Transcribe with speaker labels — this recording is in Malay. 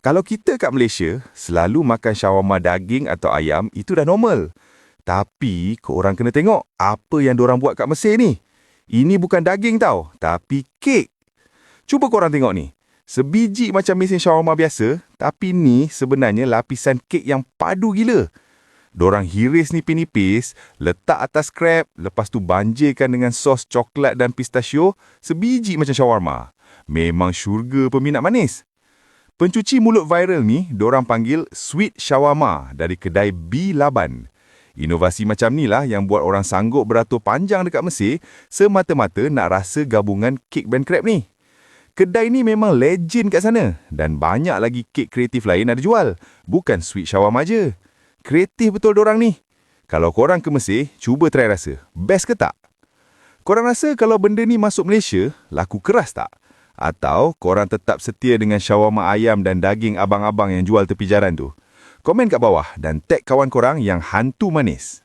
Speaker 1: Kalau kita kat Malaysia, selalu makan shawarma daging atau ayam, itu dah normal. Tapi, korang kena tengok apa yang dorang buat kat Mesir ni. Ini bukan daging tau, tapi kek. Cuba korang tengok ni. Sebiji macam mesin shawarma biasa, tapi ni sebenarnya lapisan kek yang padu gila. Dorang hiris nipis-nipis, letak atas krep, lepas tu banjirkan dengan sos coklat dan pistachio, sebiji macam shawarma. Memang syurga peminat manis. Pencuci mulut viral ni, dorang panggil sweet shawarma dari kedai B. Laban. Inovasi macam ni lah yang buat orang sanggup beratur panjang dekat Mesir semata-mata nak rasa gabungan kek band crab ni. Kedai ni memang legend kat sana dan banyak lagi kek kreatif lain ada jual. Bukan sweet shawarma je. Kreatif betul dorang ni. Kalau korang ke Mesir, cuba try rasa. Best ke tak? Korang rasa kalau benda ni masuk Malaysia, laku keras tak? Atau korang tetap setia dengan shawarma ayam dan daging abang-abang yang jual tepi jalan tu? Komen kat bawah dan tag kawan korang yang hantu manis.